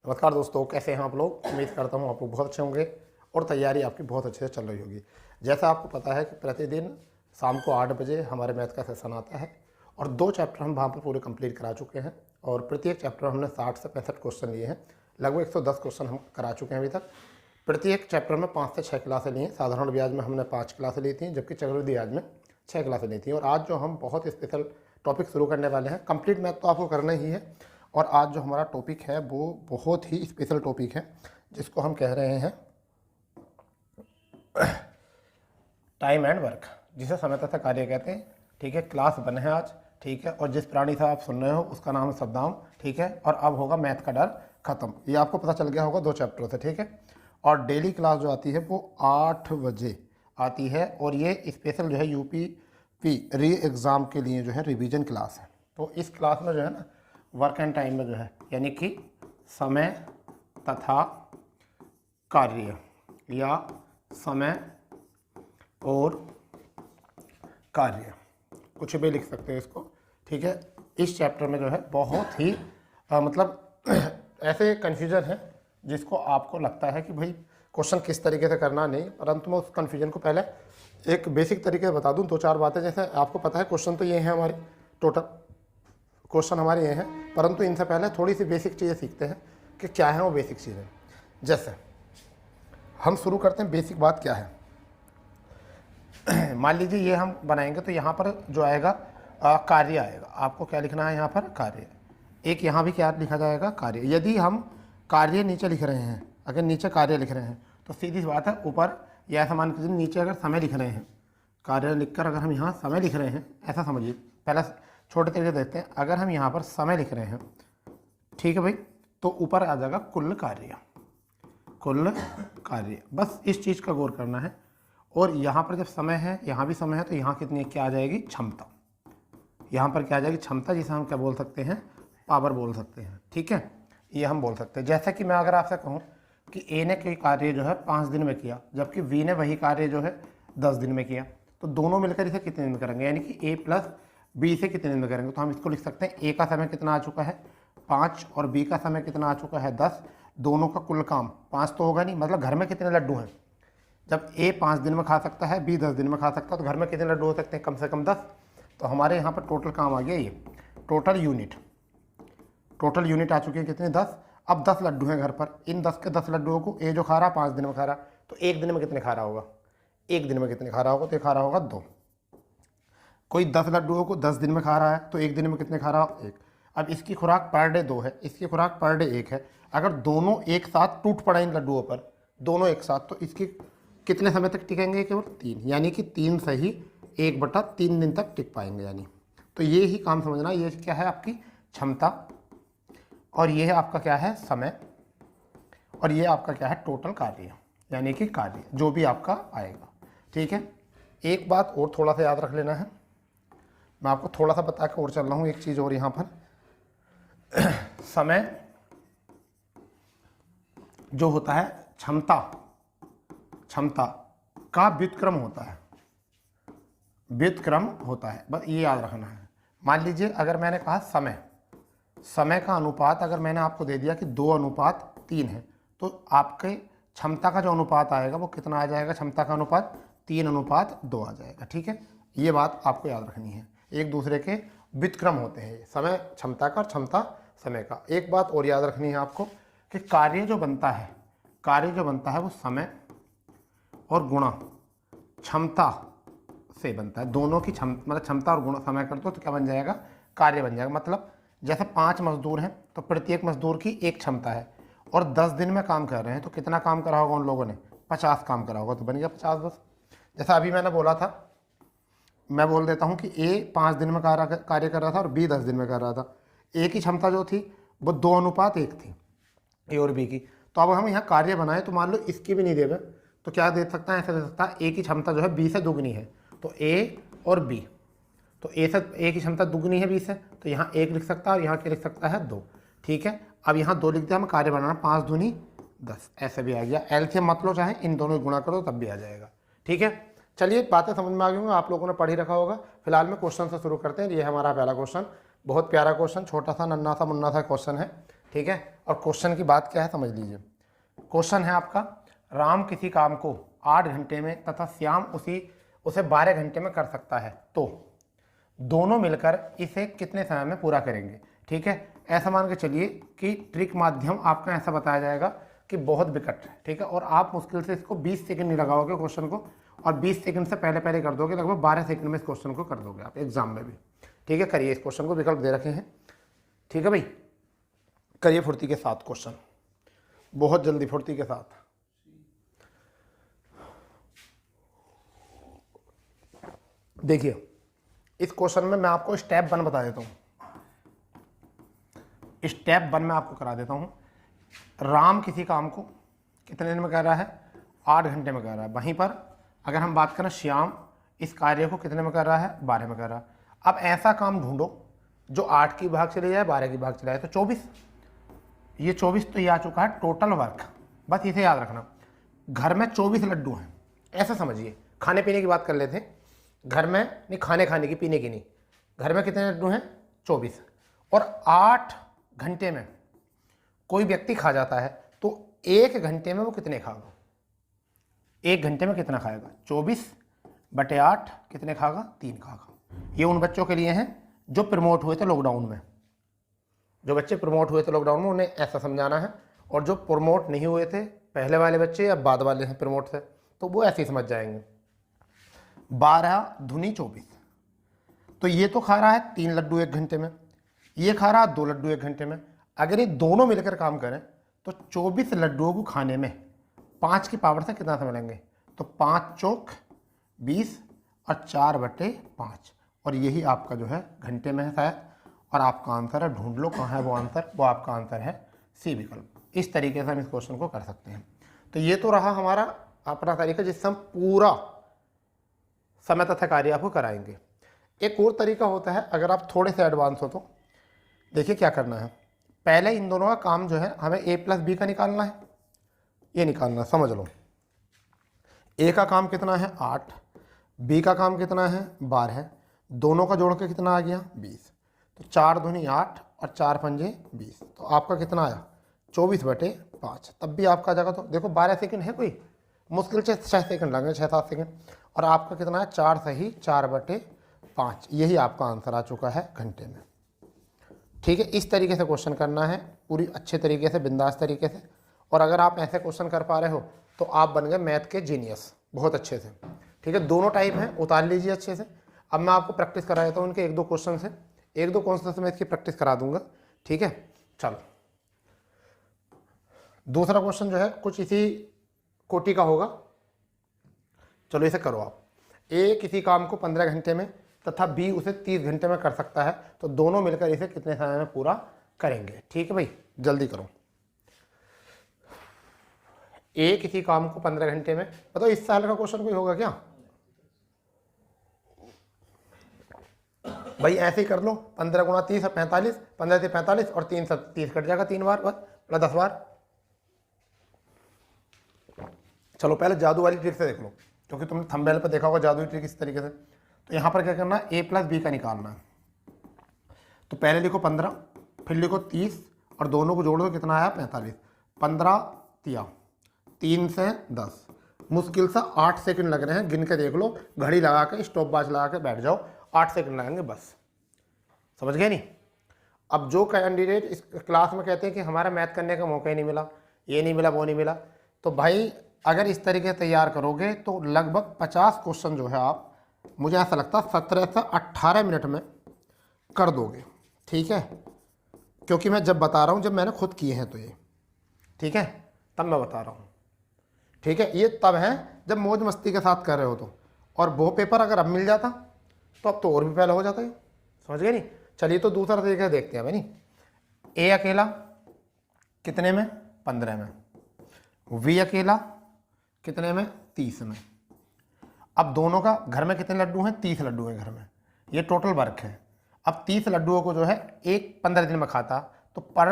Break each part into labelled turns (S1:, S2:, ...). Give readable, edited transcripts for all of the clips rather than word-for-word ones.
S1: नमस्कार दोस्तों, कैसे हैं आप लोग। उम्मीद करता हूं आप लोग बहुत अच्छे होंगे और तैयारी आपकी बहुत अच्छे से चल रही होगी। जैसा आपको पता है कि प्रतिदिन शाम को 8 बजे हमारे मैथ का सेशन आता है और 2 चैप्टर हम वहाँ पर पूरे कंप्लीट करा चुके हैं और प्रत्येक चैप्टर हमने 60 से 65 क्वेश्चन लिए हैं। लगभग 110 क्वेश्चन हम करा चुके हैं अभी तक। प्रत्येक चैप्टर में 5 से 6 क्लासें ली हैं। साधारण ब्याज में हमने 5 क्लासें ली थी, जबकि चक्रवृद्धि ब्याज में 6 क्लासें ली थी। और आज जो हम बहुत स्पेशल टॉपिक शुरू करने वाले हैं, कंप्लीट मैथ तो आपको करना ही है। और आज जो हमारा टॉपिक है वो बहुत ही स्पेशल टॉपिक है, जिसको हम कह रहे हैं टाइम एंड वर्क, जिसे समय तथा कार्य कहते हैं। ठीक है, क्लास 1 है आज। ठीक है, और जिस प्राणी से आप सुन रहे हो उसका नाम है शब्दांश। ठीक है, और अब होगा मैथ का डर खत्म। ये आपको पता चल गया होगा 2 चैप्टरों से। ठीक है, और डेली क्लास जो आती है वो 8 बजे आती है और ये स्पेशल जो है यूपी री एग्ज़ाम के लिए जो है रिवीजन क्लास है। तो इस क्लास में जो है ना वर्क एंड टाइम में जो है, यानी कि समय तथा कार्य या समय और कार्य, कुछ भी लिख सकते हैं इसको। ठीक है, इस चैप्टर में जो है बहुत ही मतलब ऐसे कन्फ्यूजन है जिसको आपको लगता है कि भाई क्वेश्चन किस तरीके से करना नहीं, परंतु मैं उस कन्फ्यूजन को पहले एक बेसिक तरीके से बता दूं। 2-4 बातें, जैसे आपको पता है क्वेश्चन तो ये हैं हमारे, टोटल क्वेश्चन हमारे ये हैं, परंतु इनसे पहले थोड़ी सी बेसिक चीज़ें सीखते हैं कि क्या है वो बेसिक चीज़ें। जैसे हम शुरू करते हैं, बेसिक बात क्या है। मान लीजिए ये हम बनाएंगे तो यहाँ पर जो आएगा कार्य आएगा। आपको क्या लिखना है यहाँ पर? कार्य। एक यहाँ भी क्या लिखा जाएगा? कार्य। यदि हम कार्य नीचे लिख रहे हैं, अगर नीचे कार्य लिख रहे हैं तो सीधी सी बात है ऊपर या ऐसा मान लीजिए नीचे अगर समय लिख रहे हैं, कार्य लिखकर अगर हम यहाँ समय लिख रहे हैं, ऐसा समझिए। पहला छोटे तरीके देखते हैं। अगर हम यहाँ पर समय लिख रहे हैं, ठीक है भाई, तो ऊपर आ जाएगा कुल कार्य। कुल कार्य, बस इस चीज़ का गौर करना है। और यहाँ पर जब समय है, यहाँ भी समय है, तो यहाँ कितनी क्या आ जाएगी? क्षमता। यहाँ पर क्या आ जाएगी? क्षमता, जिसे हम क्या बोल सकते हैं? पावर बोल सकते हैं। ठीक है, ये हम बोल सकते हैं। जैसा कि मैं अगर आपसे कहूँ कि ए ने कोई कार्य जो है 5 दिन में किया, जबकि बी ने वही कार्य जो है 10 दिन में किया, तो दोनों मिलकर इसे कितने दिन में करेंगे, यानी कि ए प्लस बी से कितने दिन में करेंगे। तो हम इसको लिख सकते हैं ए का समय कितना आ चुका है 5 और बी का समय कितना आ चुका है 10। दोनों का कुल काम 5 तो होगा नहीं, मतलब घर में कितने लड्डू हैं। जब ए 5 दिन में खा सकता है, बी 10 दिन में खा सकता है, तो घर में कितने लड्डू हो सकते हैं? कम से कम 10। तो हमारे यहाँ पर टोटल काम आ गया ये, टोटल यूनिट आ चुकी है कितने? 10। अब 10 लड्डू हैं घर पर। इन 10 के 10 लड्डुओं को ए जो खा रहा 5 दिन में खा रहा, तो एक दिन में कितने खा रहा होगा? एक दिन में कितने खा रहा होगा? तो ये खा रहा होगा 2। कोई 10 लड्डुओं को 10 दिन में खा रहा है, तो एक दिन में कितने खा रहा हो? 1। अब इसकी खुराक पर डे 2 है, इसकी खुराक पर डे 1 है। अगर दोनों एक साथ टूट पड़ा इन लड्डुओं पर, दोनों एक साथ, तो इसकी कितने समय तक टिकेंगे? केवल 3, यानी कि 3 से ही 1/3 दिन तक टिक पाएंगे। यानी तो ये ही काम समझना, ये क्या है? आपकी क्षमता, और ये है आपका क्या है? समय, और ये आपका क्या है? टोटल कार्य, यानी कि कार्य जो भी आपका आएगा। ठीक है, एक बात और थोड़ा सा याद रख लेना है, मैं आपको थोड़ा सा बता के और चल रहा हूँ एक चीज़ और यहाँ पर। समय जो होता है, क्षमता का व्युत्क्रम होता है, व्युत्क्रम होता है, बस ये याद रखना है। मान लीजिए अगर मैंने कहा समय का अनुपात अगर मैंने आपको दे दिया कि 2:3 है, तो आपके क्षमता का जो अनुपात आएगा वो कितना आ जाएगा? क्षमता का अनुपात 3:2 आ जाएगा। ठीक है, ये बात आपको याद रखनी है। एक दूसरे के व्युत्क्रम होते हैं, समय क्षमता का और क्षमता समय का। एक बात और याद रखनी है आपको कि कार्य जो बनता है वो समय और गुणा क्षमता से बनता है। दोनों की मतलब क्षमता और गुणा समय कर दो तो क्या बन जाएगा? कार्य बन जाएगा। मतलब जैसे 5 मजदूर हैं तो प्रत्येक मजदूर की एक क्षमता है, और 10 दिन में काम कर रहे हैं, तो कितना काम करा होगा उन लोगों ने? 50 काम करा होगा, तो बन गया 50 बस। जैसा अभी मैंने बोला था, मैं बोल देता हूँ कि ए 5 दिन में कार्य कर रहा था और बी 10 दिन में कर रहा था। ए की क्षमता जो थी वो 2:1 थी, ए और बी की। तो अब हम यहाँ कार्य बनाए, तो मान लो इसकी भी नहीं देवे, तो क्या दे सकता है? ऐसा दे सकता है ए की क्षमता जो है बी से दुगनी है, तो ए और बी, तो ए की क्षमता दुगनी है बी से, तो यहाँ 1 लिख सकता है और यहाँ क्या लिख सकता है? 2। ठीक है, अब यहाँ 2 लिख दिया, हम कार्य बनाना 5 दूनी 10, ऐसे भी आ गया। एलसीएम मत लो, चाहे इन दोनों की गुणा करो तब भी आ जाएगा। ठीक है, चलिए बातें समझ में आ गई होंगी, आप लोगों ने पढ़ ही रखा होगा। फिलहाल में क्वेश्चन से शुरू करते हैं। ये हमारा पहला क्वेश्चन, बहुत प्यारा क्वेश्चन, छोटा सा नन्ना सा मुन्ना सा क्वेश्चन है। ठीक है। और क्वेश्चन की बात क्या है समझ लीजिए। क्वेश्चन है आपका, राम किसी काम को 8 घंटे में तथा श्याम उसे 12 घंटे में कर सकता है, तो दोनों मिलकर इसे कितने समय में पूरा करेंगे। ठीक है, ऐसा मान के चलिए कि ट्रिक माध्यम आपका ऐसा बताया जाएगा कि बहुत विकट है। ठीक है, और आप मुश्किल से इसको 20 सेकंड नहीं लगाओगे क्वेश्चन को, और 20 सेकंड से पहले पहले कर दोगे, लगभग 12 सेकंड में इस क्वेश्चन को कर दोगे आप एग्जाम में भी। ठीक है, करिए इस क्वेश्चन को, विकल्प दे रखे हैं। ठीक है भाई, करिए फुर्ती के साथ क्वेश्चन, बहुत जल्दी फुर्ती के साथ। देखिए इस क्वेश्चन में मैं आपको स्टेप 1 बता देता हूँ। स्टेप 1 में आपको करा देता हूँ। राम किसी काम को कितने दिन में कर रहा है, 8 घंटे में कर रहा है। वहीं पर अगर हम बात करें श्याम इस कार्य को कितने में कर रहा है, 12 में कर रहा है। अब ऐसा काम ढूंढो जो 8 की भाग चले जाए, 12 की भाग चले जाए, तो 24। ये 24 तो ये आ चुका है टोटल वर्क। बस इसे याद रखना, घर में 24 लड्डू हैं, ऐसा समझिए। खाने पीने की बात कर लेते हैं, घर में नहीं, खाने की, पीने की नहीं। घर में कितने लड्डू हैं, 24। और 8 घंटे में कोई व्यक्ति खा जाता है, तो 1 घंटे में वो कितने खाएगा, 1 घंटे में कितना खाएगा, 24/8 कितने खाएगा, 3 खाएगा। ये उन बच्चों के लिए हैं जो प्रमोट हुए थे लॉकडाउन में। जो बच्चे प्रमोट हुए थे लॉकडाउन में उन्हें ऐसा समझाना है, और जो प्रमोट नहीं हुए थे, पहले वाले बच्चे या बाद वाले हैं प्रमोट से, तो वो ऐसे ही समझ जाएंगे। 12 दूनी 24, तो ये तो खा रहा है 3 लड्डू 1 घंटे में, ये खा रहा है 2 लड्डू 1 घंटे में। अगर ये दोनों मिलकर काम करें तो 24 लड्डुओं को खाने में 5 की पावर से कितना समय लेंगे, तो 5 चौक 20 और 4/5, और यही आपका जो है घंटे में है शायद। और आपका आंसर है, ढूंढ लो कहाँ है वो आंसर, वो आपका आंसर है सी विकल्प। इस तरीके से हम इस क्वेश्चन को कर सकते हैं। तो ये तो रहा हमारा अपना तरीका जिससे हम पूरा समय तथा कार्य आपको कराएंगे। एक और तरीका होता है, अगर आप थोड़े से एडवांस हो तो देखिए क्या करना है। पहले इन दोनों का काम जो है हमें a+b का निकालना है, ये निकालना समझ लो। a का काम कितना है 8, b का काम कितना है 12, दोनों का जोड़ के कितना आ गया 20। तो 4 दूनी 8 और 4 पंजे 20, तो आपका कितना आया 24/5। तब भी आपका जगह तो देखो 12 सेकंड है, कोई मुश्किल से 6 सेकंड लगेंगे, 6-7 सेकंड। और आपका कितना है 4 सही 4/5, यही आपका आंसर आ चुका है घंटे में। ठीक है, इस तरीके से क्वेश्चन करना है, पूरी अच्छे तरीके से, बिंदास तरीके से। और अगर आप ऐसे क्वेश्चन कर पा रहे हो तो आप बन गए मैथ के जीनियस, बहुत अच्छे से। ठीक है, दोनों टाइप हैं, उतार लीजिए अच्छे से। अब मैं आपको प्रैक्टिस करा देता हूँ उनके 1-2 क्वेश्चन से, 1-2 क्वेश्चन से मैं इसकी प्रैक्टिस करा दूंगा। ठीक है, चलो दूसरा क्वेश्चन जो है कुछ इसी कोटि का होगा। चलो इसे करो आप। ए किसी काम को 15 घंटे में तथा बी उसे 30 घंटे में कर सकता है, तो दोनों मिलकर इसे कितने समय में पूरा करेंगे। ठीक है भाई, जल्दी करो। ए किसी काम को 15 घंटे में, बताओ इस साल का क्वेश्चन कोई होगा क्या भाई? ऐसे ही कर लो, 15 × 30 है 45, 15 से 45 और 3 से 30 कट जाएगा 3 बार, बस 10 बार। चलो पहले जादू वाली ट्रिक से देख लो, क्योंकि तुमने थंबनेल पर देखा होगा जादू ट्रिक इस तरीके से। तो यहाँ पर क्या करना है, a+b का निकालना है। तो पहले लिखो 15, फिर लिखो 30 और दोनों को जोड़ दो, कितना आया 45। 15 तिया 3 से 10, मुश्किल से 8 सेकंड लग रहे हैं, गिन के देख लो, घड़ी लगा के स्टॉप वॉच लगा के बैठ जाओ, 8 सेकंड लगेंगे बस। समझ गए नहीं? अब जो कैंडिडेट इस क्लास में कहते हैं कि हमारा मैथ करने का मौका ही नहीं मिला, ये नहीं मिला, वो नहीं मिला, तो भाई अगर इस तरीके से तैयार करोगे तो लगभग 50 क्वेश्चन जो है आप, मुझे ऐसा लगता है 17 से 18 मिनट में कर दोगे। ठीक है, क्योंकि मैं जब बता रहा हूँ, जब मैंने खुद किए हैं तो ये, ठीक है, तब मैं बता रहा हूँ। ठीक है, ये तब है जब मौज मस्ती के साथ कर रहे हो तो। और वो पेपर अगर अब मिल जाता तो अब तो और भी पहले हो जाता है। समझ गए नहीं? चलिए तो दूसरा तरीका देखते हैं भाई। नहीं, ए अकेला कितने में 15 में, वी अकेला कितने में 30 में। अब दोनों का घर में कितने लड्डू हैं, 30 लड्डू हैं घर में, ये टोटल वर्क है। अब 30 लड्डुओं को जो है एक 15 दिन में खाता, तो पर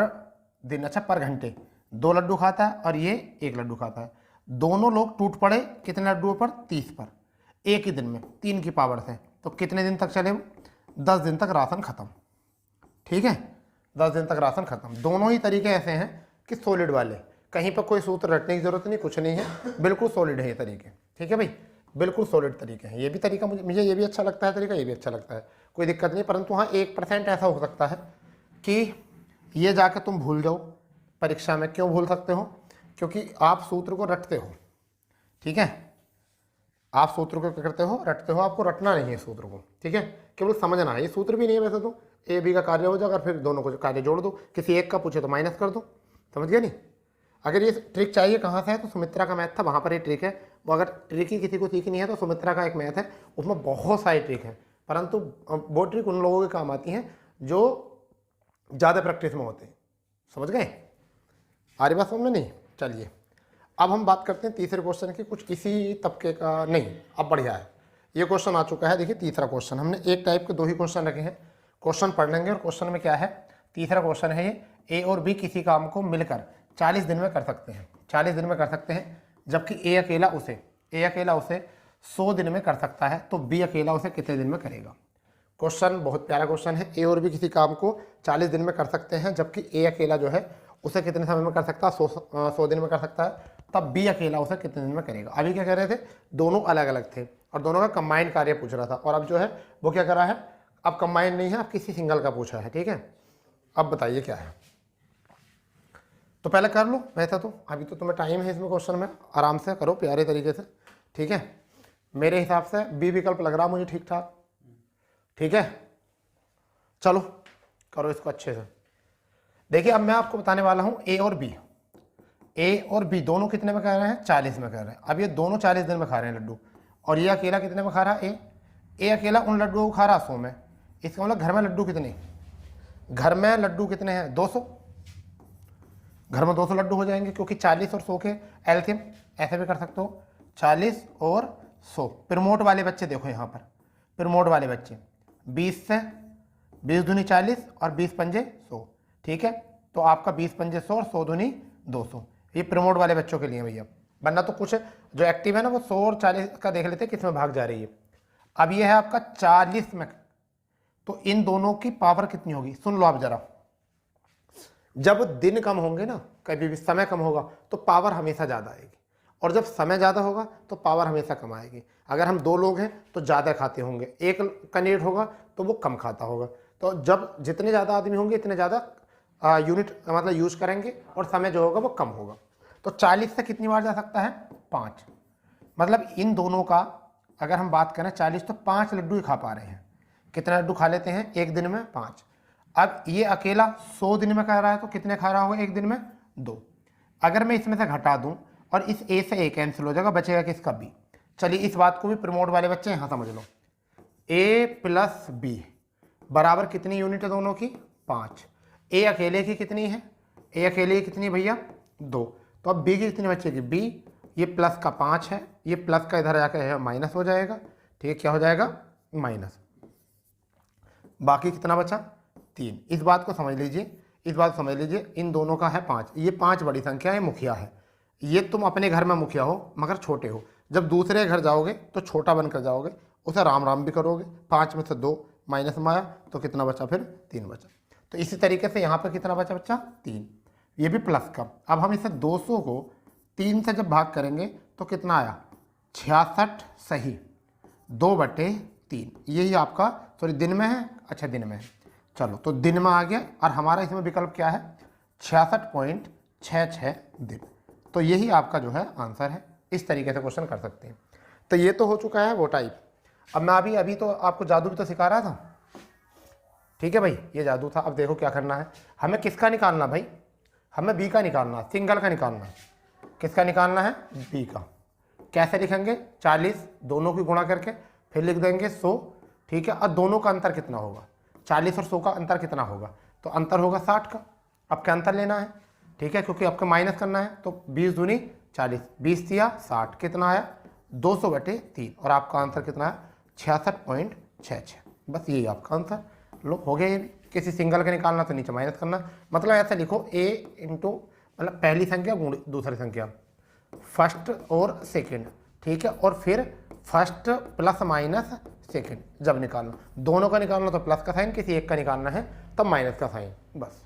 S1: दिन, अच्छा पर घंटे 2 लड्डू खाता है और ये 1 लड्डू खाता है। दोनों लोग टूट पड़े कितने लड्डुओं पर, 30 पर, एक ही दिन में 3 की पावर से। तो कितने दिन तक चले वो, 10 दिन तक राशन खत्म। ठीक है, 10 दिन तक राशन खत्म। दोनों ही तरीके ऐसे हैं कि सॉलिड वाले, कहीं पर कोई सूत्र रटने की जरूरत नहीं, कुछ नहीं है, बिल्कुल सॉलिड है ये तरीके। ठीक है भाई, बिल्कुल सॉलिड तरीके हैं। ये भी तरीका मुझे ये भी अच्छा लगता है तरीका, ये भी अच्छा लगता है, कोई दिक्कत नहीं। परंतु हाँ 1% ऐसा हो सकता है कि ये जाकर तुम भूल जाओ परीक्षा में। क्यों भूल सकते हो? क्योंकि आप सूत्र को रटते हो। ठीक है, आप सूत्र को क्या करते हो? रटते हो। आपको रटना नहीं है सूत्र को, ठीक है, केवल समझना है। ये सूत्र भी नहीं है वैसे तो, ए बी का कार्य हो जाएगा, फिर दोनों को कार्य जोड़ दो, किसी एक का पूछे तो माइनस कर दो। समझ गया नहीं? अगर ये ट्रिक चाहिए कहाँ से है तो सुमित्रा का मैथ था, वहाँ पर ये ट्रिक है। वो अगर ट्रिक ही किसी को सीखनी है तो सुमित्रा का एक मैथ है, उसमें बहुत सारी ट्रिक है, परंतु वो ट्रिक उन लोगों के काम आती हैं जो ज़्यादा प्रैक्टिस में होते हैं। समझ गए? आ रही बात समझ में? नहीं? चलिए अब हम बात करते हैं तीसरे क्वेश्चन की। कुछ इसी तबके का नहीं, अब बढ़िया है, ये क्वेश्चन आ चुका है। देखिए तीसरा क्वेश्चन, हमने एक टाइप के 2 ही क्वेश्चन रखे हैं, क्वेश्चन पढ़ लेंगे। और क्वेश्चन में क्या है? तीसरा क्वेश्चन है ये, ए और बी किसी काम को मिलकर 40 दिन में कर सकते हैं। 40 दिन में कर सकते हैं, जबकि ए अकेला उसे 100 दिन में कर सकता है, तो बी अकेला उसे कितने दिन में करेगा? क्वेश्चन बहुत प्यारा क्वेश्चन है। ए और बी किसी काम को 40 दिन में कर सकते हैं, जबकि ए अकेला जो है उसे कितने समय में कर सकता है? 100 दिन में कर सकता है, तब बी अकेला उसे कितने दिन में करेगा? अभी क्या कह रहे थे? दोनों अलग अलग थे और दोनों का कंबाइंड कार्य पूछ रहा था, और अब जो है वो क्या करा है? अब कंबाइंड नहीं है, अब किसी सिंगल का पूछा है। ठीक है, अब बताइए क्या है। तो पहले कर लो, वैसा तो अभी तो तुम्हें टाइम है इसमें, क्वेश्चन में आराम से करो प्यारे तरीके से। ठीक है, मेरे हिसाब से बी विकल्प लग रहा मुझे ठीक ठाक। ठीक है, चलो करो इसको अच्छे से। देखिए अब मैं आपको बताने वाला हूं ए और बी दोनों कितने में खा रहे हैं? 40 में खा रहे हैं। अब ये दोनों 40 दिन में खा रहे हैं लड्डू, और ये अकेला कितने में खा रहा है? ए अकेला उन लड्डुओं को खा रहा 100 में। इसका मतलब घर में लड्डू कितने? घर में लड्डू कितने हैं? 200। घर में 200 लड्डू हो जाएंगे, क्योंकि 40 और 100 के एलसीएम ऐसे भी कर सकते हो, 40 और 100। प्रमोट वाले बच्चे देखो यहाँ पर, प्रमोट वाले बच्चे 20 से 20 दूनी 40 और 20 पंजे 100। ठीक है, तो आपका 20 पंजे 100 और 100 दूनी 200। ये प्रमोट वाले बच्चों के लिए भैया, वरना तो कुछ जो एक्टिव है ना वो 100 और 40 का देख लेते हैं किस में भाग जा रही है। अब ये है आपका 40 में, तो इन दोनों की पावर कितनी होगी? सुन लो आप जरा। जब दिन कम होंगे ना, कभी भी समय कम होगा तो पावर हमेशा ज़्यादा आएगी, और जब समय ज़्यादा होगा तो पावर हमेशा कम आएगी। अगर हम 2 लोग हैं तो ज़्यादा खाते होंगे, एक कैंडिडेट होगा तो वो कम खाता होगा। तो जब जितने ज़्यादा आदमी होंगे इतने ज़्यादा यूनिट मतलब यूज करेंगे, और समय जो होगा वो कम होगा। तो 40 से कितनी बार जा सकता है? 5। मतलब इन दोनों का अगर हम बात करें 40, तो 5 लड्डू ही खा पा रहे हैं। कितने लड्डू खा लेते हैं एक दिन में? 5। अब ये अकेला 100 दिन में खा रहा है, तो कितने खा रहा होगा एक दिन में? 2। अगर मैं इसमें से घटा दूं और इस ए से ए कैंसिल हो जाएगा, बचेगा किसका? बी। चलिए इस बात को भी प्रमोट वाले बच्चे यहाँ समझ लो। ए प्लस बी बराबर कितनी यूनिट है दोनों की? 5। ए अकेले की कितनी है? ए अकेले की कितनी भैया? 2। तो अब बी की कितनी बचेगी? बी, ये प्लस का 5 है, ये प्लस का इधर जाकर माइनस हो जाएगा। ठीक है, क्या हो जाएगा? माइनस। बाकी कितना बचा? 3। इस बात को समझ लीजिए, इस बात को समझ लीजिए, इन दोनों का है 5। ये 5 बड़ी संख्या है, मुखिया है। ये तुम अपने घर में मुखिया हो मगर छोटे हो, जब दूसरे घर जाओगे तो छोटा बनकर जाओगे, उसे राम राम भी करोगे। 5 में से 2 माइनस में आया तो कितना बचा? फिर 3 बचा। तो इसी तरीके से यहाँ पर कितना बचा बच्चा? 3। ये भी प्लस का। अब हम इसे 200 को 3 से जब भाग करेंगे तो कितना आया? 66 सही, 2/3। यही आपका, सॉरी दिन में है, अच्छा दिन में है, चलो तो दिन में आ गया। और हमारा इसमें विकल्प क्या है? 66.66 दिन। तो यही आपका जो है आंसर है। इस तरीके से क्वेश्चन कर सकते हैं। तो ये तो हो चुका है वो टाइप। अब मैं अभी तो आपको जादू भी तो सिखा रहा था। ठीक है भाई, ये जादू था। अब देखो क्या करना है, हमें किसका निकालना भाई? हमें बी का निकालना, सिंगल का निकालना। किसका निकालना है? बी का। कैसे लिखेंगे? 40 दोनों की गुणा करके, फिर लिख देंगे 100। ठीक है, और दोनों का अंतर कितना होगा? 40 और 100 का अंतर कितना होगा? तो अंतर होगा 60 का। अब क्या अंतर लेना है? ठीक है, क्योंकि आपको माइनस करना है, तो 20 दूनी 40, 20 दिया 60, कितना आया? 200/3। और आपका आंसर कितना है? 66.66। बस यही आपका आंसर। लो हो गया। ये भी किसी सिंगल का निकालना तो नीचे माइनस करना, मतलब ऐसा लिखो ए इंटू मतलब पहली संख्या गुण दूसरी संख्या, फर्स्ट और सेकंड। ठीक है, और फिर फर्स्ट प्लस माइनस सेकंड जब निकालना, दोनों का निकालना तो प्लस का साइन, किसी एक का निकालना है तब माइनस का साइन। बस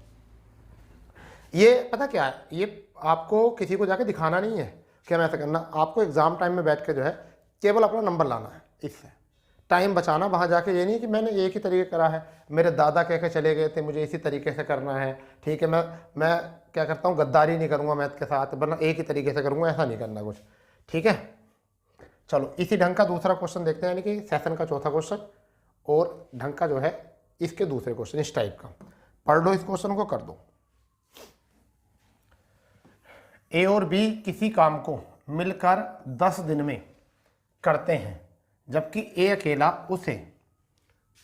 S1: ये पता क्या है, ये आपको किसी को जाके दिखाना नहीं है कि हम ऐसा करना, आपको एग्ज़ाम टाइम में बैठ के जो है केवल अपना नंबर लाना है, इससे टाइम बचाना। वहाँ जाके ये नहीं कि मैंने एक ही तरीके करा है, मेरे दादा कह के चले गए थे, मुझे इसी तरीके से करना है, ठीक है, मैं क्या करता हूँ, गद्दारी नहीं करूँगा मैथ के साथ, वरना एक ही तरीके से करूँगा, ऐसा नहीं करना कुछ, ठीक है। चलो इसी ढंग का दूसरा क्वेश्चन देखते हैं, यानी कि सेशन का चौथा क्वेश्चन और ढंग का जो है इसके दूसरे क्वेश्चन इस टाइप का। पढ़ लो इस क्वेश्चन को, कर दो। ए और बी किसी काम को मिलकर 10 दिन में करते हैं, जबकि ए अकेला उसे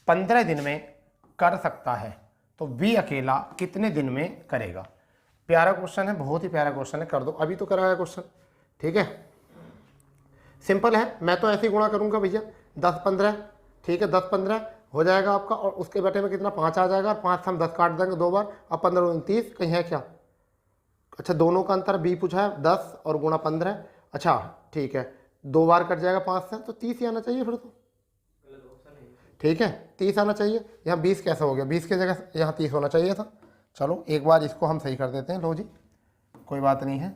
S1: 15 दिन में कर सकता है, तो बी अकेला कितने दिन में करेगा। प्यारा क्वेश्चन है, बहुत ही प्यारा क्वेश्चन है, कर दो। अभी तो कराया क्वेश्चन, ठीक है, सिंपल है। मैं तो ऐसे ही गुणा करूंगा भैया, 10 15, ठीक है, 10 15 हो जाएगा आपका, और उसके बेटे में कितना 5 आ जाएगा, और 5 से हम 10 काट देंगे 2 बार, अब 15 29, कहीं है क्या। अच्छा दोनों का अंतर बी पूछा है, 10 और गुणा 15, अच्छा ठीक है, 2 बार कट जाएगा 5 से, तो 30 ही आना चाहिए फिर तो, ठीक है, 30 आना चाहिए। यहाँ 20 कैसा हो गया, 20 की जगह यहाँ 30 होना चाहिए था। चलो एक बार इसको हम सही कर देते हैं, लो जी कोई बात नहीं है,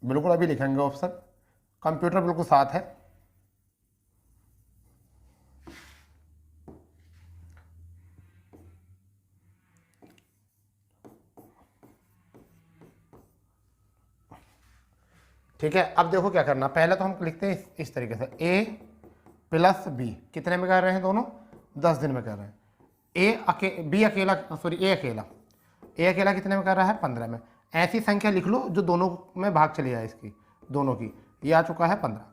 S1: बिल्कुल अभी लिखेंगे ऑप्शन, कंप्यूटर बिल्कुल साथ है। ठीक है, अब देखो क्या करना, पहले तो हम लिखते हैं इस तरीके से, ए प्लस बी कितने में कर रहे हैं, दोनों 10 दिन में कर रहे हैं। ए अकेला कितने में कर रहा है, 15 में। ऐसी संख्या लिख लो जो दोनों में भाग चली जाए, इसकी दोनों की, ये आ चुका है 15,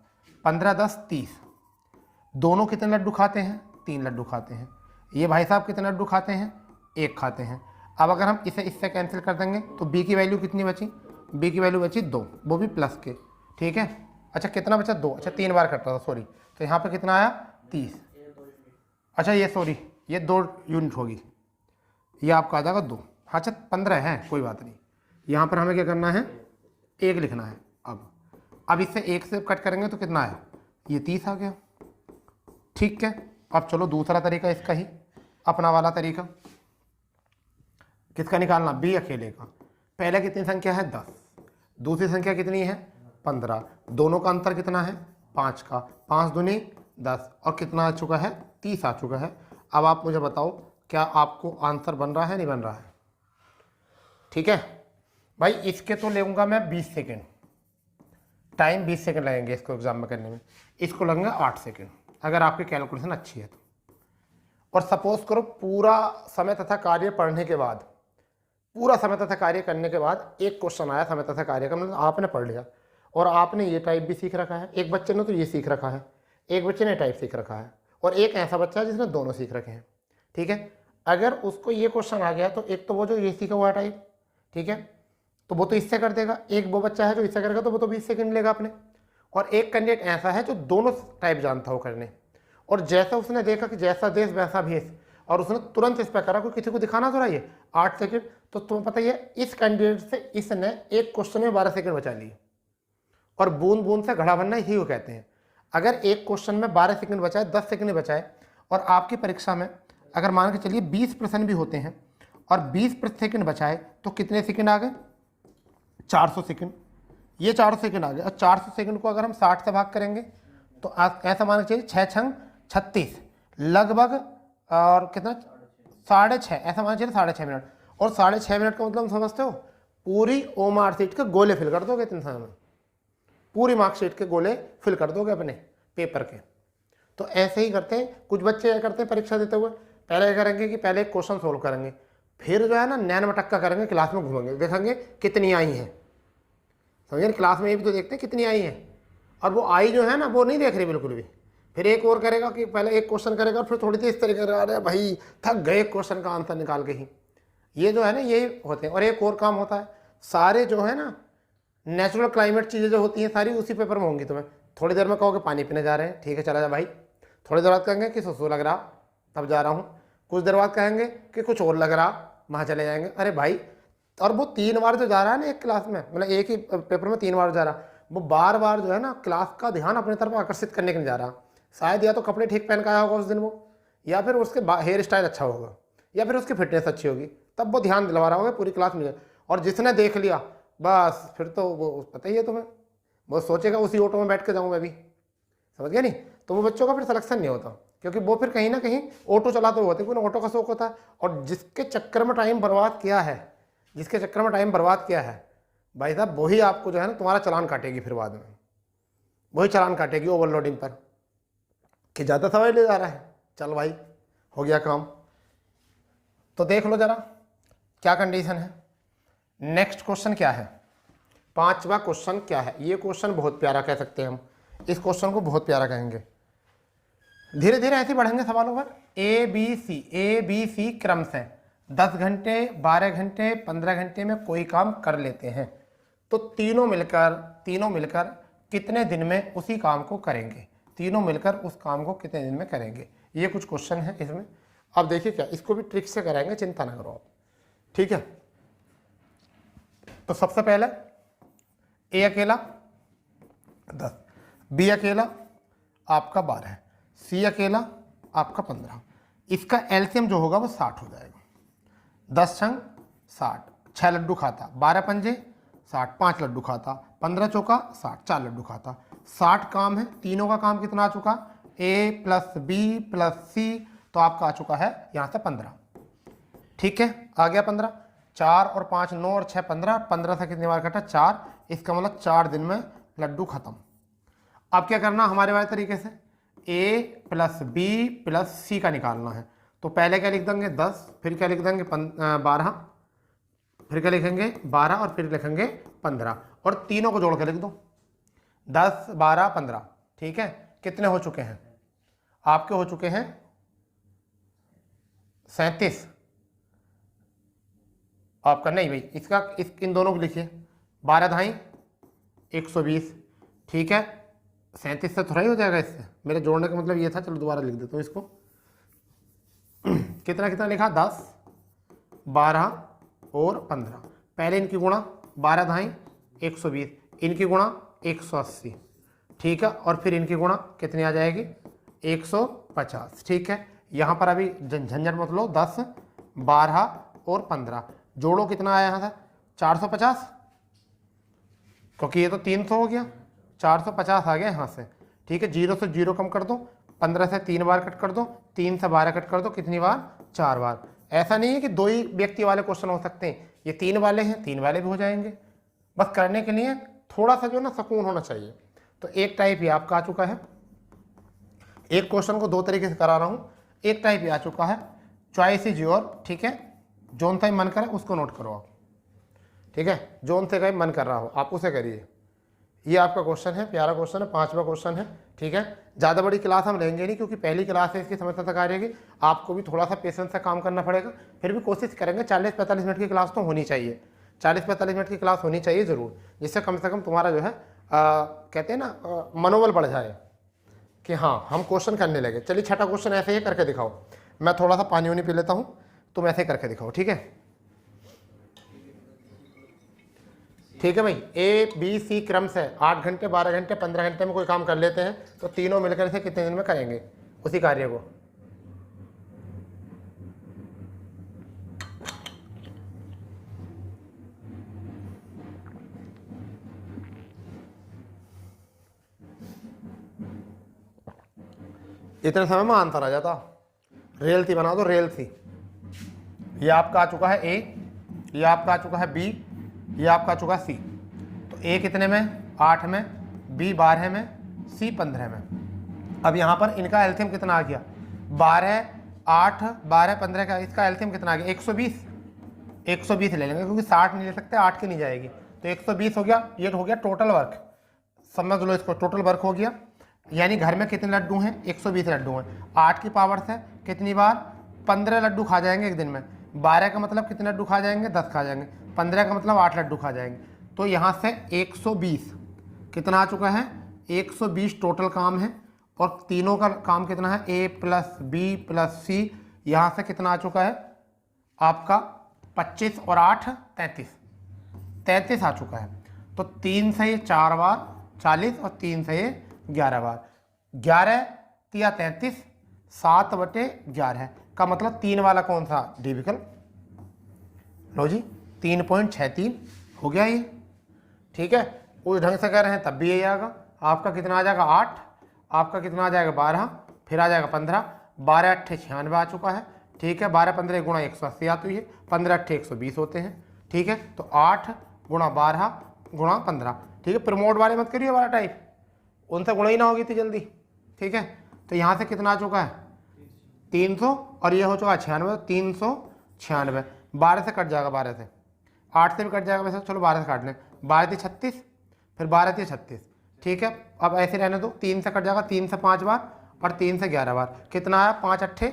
S1: 15 10 30। दोनों कितने लड्डू खाते हैं, 3 लड्डू खाते हैं। ये भाई साहब कितने लड्डू खाते हैं, 1 खाते हैं। अब अगर हम इसे इससे कैंसिल कर देंगे तो बी की वैल्यू कितनी बची, बी की वैल्यू बची 2, वो भी प्लस के, ठीक है। अच्छा कितना बचा, 2, अच्छा 3 बार कटता था, सॉरी, तो यहाँ पे कितना आया 30। अच्छा ये सॉरी, ये 2 यूनिट होगी, ये आपका आ जाएगा 2। हाँ अच्छा 15 है, कोई बात नहीं, यहाँ पर हमें क्या करना है, 1 लिखना है। अब इससे 1 से कट करेंगे तो कितना है, ये 30 आ गया, ठीक है। अब चलो दूसरा तरीका इसका ही, अपना वाला तरीका, किसका निकालना, बी अकेले का। पहले कितनी संख्या है, 10, दूसरी संख्या कितनी है, 15, दोनों का अंतर कितना है, 5 का, 5 दूनी 10, और कितना आ चुका है, 30 आ चुका है। अब आप मुझे बताओ क्या आपको आंसर बन रहा है, नहीं बन रहा है, ठीक है भाई। इसके तो लेऊंगा मैं 20 सेकेंड टाइम, 20 सेकेंड लगेंगे इसको एग्जाम में करने में, इसको लगेंगे 8 सेकेंड अगर आपकी कैलकुलेशन अच्छी है तो। और सपोज करो पूरा समय तथा कार्य पढ़ने के बाद, पूरा समय तथा कार्य करने के बाद एक क्वेश्चन आया समय तथा कार्य का, मतलब आपने पढ़ लिया और आपने ये टाइप भी सीख रखा है, एक बच्चे ने तो ये सीख रखा है, एक बच्चे ने टाइप सीख रखा है, और एक ऐसा बच्चा है जिसने दोनों सीख रखे हैं, ठीक है। अगर उसको ये क्वेश्चन आ गया तो एक तो वो जो ये सीखा हुआ है टाइप, ठीक है, तो वो तो इससे कर देगा, एक वो बच्चा है जो इससे करेगा तो वो तो 20 सेकंड लेगा अपने, और एक कैंडिडेट ऐसा है जो दोनों टाइप जानता हो करने, और जैसा उसने देखा कि जैसा देश वैसा भेष, और उसने तुरंत इस पर करा, कोई किसी को दिखाना तो रही है 8 सेकंड, तो तुम्हें पता ही है इस कैंडिडेट से इसने एक क्वेश्चन में 12 सेकंड बचा लिए। और बूंद बूंद से घड़ा बनना इसी को कहते हैं। अगर एक क्वेश्चन में 12 सेकंड बचाए, 10 सेकंड बचाए, और आपकी परीक्षा में अगर मान के चलिए 20% भी होते हैं और 20 सेकंड बचाए, तो कितने सेकंड आ गए, 400 सेकंड। ये 400 सेकंड आ गए, और 400 सेकंड को अगर हम 60 से भाग करेंगे तो ऐसा मान के चलिए 6 छंग 36 लगभग, और कितना 6.5, ऐसा मान चलिए 6.5 मिनट। और 6.5 मिनट का मतलब समझते हो, पूरी ओमार सीट के गोले फिल कर दोगे इतने समय में, पूरी मार्कशीट के गोले फिल कर दोगे अपने पेपर के। तो ऐसे ही करते हैं कुछ बच्चे, क्या करते हैं परीक्षा देते हुए, पहले क्या करेंगे कि पहले एक क्वेश्चन सोल्व करेंगे, फिर जो है ना नैन मटक्का करेंगे, क्लास में घूमेंगे, देखेंगे कितनी आई हैं, समझे, क्लास में ये भी तो देखते हैं कितनी आई हैं, और वो आई जो है ना वो नहीं देख रही बिल्कुल भी। फिर एक और करेगा कि पहले एक क्वेश्चन करेगा, फिर थोड़ी देर इस तरीके से, अरे भाई थक गए क्वेश्चन का आंसर निकाल के ही। ये जो है ना ये होते हैं। और एक और काम होता है, सारे जो है ना नेचुरल क्लाइमेट चीज़ें जो होती हैं सारी उसी पेपर में होंगी। तुम्हें थोड़ी देर में कहोगे पानी पीने जा रहे हैं, ठीक है चला जा भाई, थोड़ी देर बाद कहेंगे कि सुसु लग रहा तब जा रहा हूँ, कुछ देर बाद कहेंगे कि कुछ और लग रहा वहाँ चले जाएंगे, अरे भाई। और वो 3 बार जो जा रहा है ना एक क्लास में, मतलब एक ही पेपर में 3 बार जा रहा, वो बार बार जो है ना क्लास का ध्यान अपनी तरफ आकर्षित करने के लिए जा रहा। शायद या तो कपड़े ठीक पहन के आया होगा उस दिन वो, या फिर उसके हेयर स्टाइल अच्छा होगा, या फिर उसकी फिटनेस अच्छी होगी, तब वो ध्यान दिलवा रहा होगा पूरी क्लास में। और जिसने देख लिया बस फिर तो वो पता ही है तुम्हें, वो सोचेगा उसी ऑटो में बैठ के जाऊँ मैं भी, समझ गया नहीं। तो वो बच्चों का फिर सिलेक्शन नहीं होता, क्योंकि वो फिर कहीं ना कहीं ऑटो चलाते हुए होते, क्योंकि ऑटो का शौक होता है। और जिसके चक्कर में टाइम बर्बाद किया है, जिसके चक्कर में टाइम बर्बाद किया है भाई साहब, वही आपको जो है ना तुम्हारा चालान काटेगी, फिर बाद में वही चालान काटेगी ओवरलोडिंग पर, कि ज़्यादा समय ले जा रहा है। चल भाई हो गया काम। तो देख लो जरा क्या कंडीशन है। नेक्स्ट क्वेश्चन क्या है, 5वां क्वेश्चन क्या है। ये क्वेश्चन बहुत प्यारा कह सकते हैं हम, इस क्वेश्चन को बहुत प्यारा कहेंगे। धीरे धीरे ऐसे बढ़ेंगे सवालों पर। ए बी सी क्रम से 10 घंटे, 12 घंटे, 15 घंटे में कोई काम कर लेते हैं, तो तीनों मिलकर कितने दिन में उसी काम को करेंगे, तीनों मिलकर उस काम को कितने दिन में करेंगे। ये कुछ क्वेश्चन है इसमें। अब देखिए क्या, इसको भी ट्रिक से कराएंगे, चिंता ना करो आप, ठीक है। तो सबसे पहले ए अकेला 10, बी अकेला आपका 12, सी अकेला आपका 15। इसका एलसीएम जो होगा वो 60 हो जाएगा। 10 छंग 60, 6 लड्डू खाता, 12 पंजे 60, 5 लड्डू खाता, 15 चौका 60, 4 लड्डू खाता। 60 काम है, तीनों का काम कितना आ चुका, ए प्लस बी प्लस सी, तो आपका आ चुका है यहाँ से 15, ठीक है, आ गया 15। 4 और 5 9 और 6 15, 15 से कितनी बार कटा, 4, इसका मतलब 4 दिन में लड्डू खत्म। अब क्या करना हमारे वाले तरीके से, ए प्लस बी प्लस सी का निकालना है। तो पहले क्या लिख देंगे 10, फिर क्या लिख देंगे 12, फिर क्या लिखेंगे 12 और फिर लिखेंगे 15, और तीनों को जोड़ के लिख दो 10 12 15, ठीक है। कितने हो चुके हैं आपके, हो चुके हैं 37 आपका, नहीं भाई इसका इन दोनों को लिखिए, 12 धाई 120, ठीक है। 37 से थोड़ा ही हो जाएगा, इससे मेरे जोड़ने का मतलब ये था। चलो दोबारा लिख देता हूँ इसको। कितना कितना लिखा, 10 12 और 15। पहले इनकी गुणा, 12 धाई 120, इनकी गुणा 180, ठीक है। और फिर इनकी गुणा कितनी आ जाएगी, 150, ठीक है। यहाँ पर अभी झंझट मत लो, 10 12 और 15 जोड़ो, कितना आया यहाँ से 450, क्योंकि ये तो 300 हो गया, 450 आ गया यहाँ से, ठीक है। 0 से 0 कम कर दो, 15 से 3 बार कट कर दो, 3 से 12 कट कर दो, कितनी बार, 4 बार। ऐसा नहीं है कि 2 ही व्यक्ति वाले क्वेश्चन हो सकते हैं, ये 3 वाले हैं, 3 वाले भी हो जाएंगे। बस करने के लिए थोड़ा सा जो ना सुकून होना चाहिए। तो एक टाइप ये आपका आ चुका है। एक क्वेश्चन को 2 तरीके से करा रहा हूँ। एक टाइप ये आ चुका है, चॉइस इज योर, ठीक है। जोन से मन करे उसको नोट करो आप, ठीक है। जोन से कहीं मन कर रहा हो आप उसे करिए। ये आपका क्वेश्चन है, प्यारा क्वेश्चन है, 5वां क्वेश्चन है, ठीक है। ज़्यादा बड़ी क्लास हम लेंगे नहीं, क्योंकि पहली क्लास है, इसकी समस्या तक आ रहेगी। आपको भी थोड़ा सा पेशेंस से काम करना पड़ेगा, फिर भी कोशिश करेंगे 40-45 मिनट की क्लास तो होनी चाहिए, 40-45 मिनट की क्लास होनी चाहिए ज़रूर, जिससे कम से कम तुम्हारा जो है कहते हैं ना मनोबल बढ़ जाए कि हाँ हम क्वेश्चन करने लगे। चलिए 6ठा क्वेश्चन ऐसे ही करके दिखाओ। मैं थोड़ा सा पानी वानी पी लेता हूँ, तुम ऐसे करके दिखाओ, ठीक है। ठीक है भाई, ए बी सी क्रम से 8 घंटे, 12 घंटे, 15 घंटे में कोई काम कर लेते हैं, तो तीनों मिलकर से कितने दिन में करेंगे उसी कार्य को। इतने समय में आंसर आ जाता। रेल थी बना दो, रेल थी। ये आपका आ चुका है ए, ये आपका आ चुका है बी, ये आपका आ चुका है सी। तो ए कितने में, 8 में, बी 12 में, सी 15 में। अब यहाँ पर इनका एलसीएम कितना आ गया, 12 8 12 15 का इसका एलसीएम कितना आ गया, 120। 120 ले लेंगे, क्योंकि 60 नहीं ले सकते, 8 की नहीं जाएगी, तो 120 हो गया। ये हो गया टोटल वर्क, समझ लो इसको, टोटल वर्क हो गया। यानी घर में कितने लड्डू हैं, 120 लड्डू हैं। 8 की पावर से कितनी बार, 15 लड्डू खा जाएंगे एक दिन में। 12 का मतलब कितने लड्डू खा जाएंगे, 10 खा जाएंगे। 15 का मतलब 8 लड्डू खा जाएंगे। तो यहाँ से 120 कितना आ चुका है, 120 टोटल काम है। और तीनों का काम कितना है, ए प्लस बी प्लस सी, यहाँ से कितना आ चुका है आपका 25 और 8 33 आ चुका है। तो 3 से ये 4 बार 40 और 3 से ये 11 बार, 11 तिया 33, 7/11 है, का मतलब 3 वाला कौन सा, डी विकल्प। लो जी 3.63 हो गया ये, ठीक है। उस ढंग से कह रहे हैं तब भी यही आएगा। आपका कितना आ जाएगा 8, आपका कितना आ जाएगा 12, फिर आ जाएगा 15, 12 अट्ठे 96 आ चुका है, ठीक है। 12 15 गुणा 180 आती है, 15 अट्ठे 120 होते हैं, ठीक है। तो 8 गुणा 12 गुणा 15, ठीक है। प्रमोट वाले मत करिए वाला टाइप, उनसे गुणा ही ना होगी इतनी जल्दी, ठीक है। तो यहाँ से कितना आ चुका है 300 और ये हो चुका है 96, 396, 12 से कट जाएगा, 12 से, 8 से भी कट जाएगा वैसे, चलो 12 से काट लें, 12 थी 36, फिर 12 थी 36, ठीक है। अब ऐसे रहने दो, 3 से कट जाएगा, 3 से 5 बार और 3 से 11 बार, कितना आया 5 अट्ठे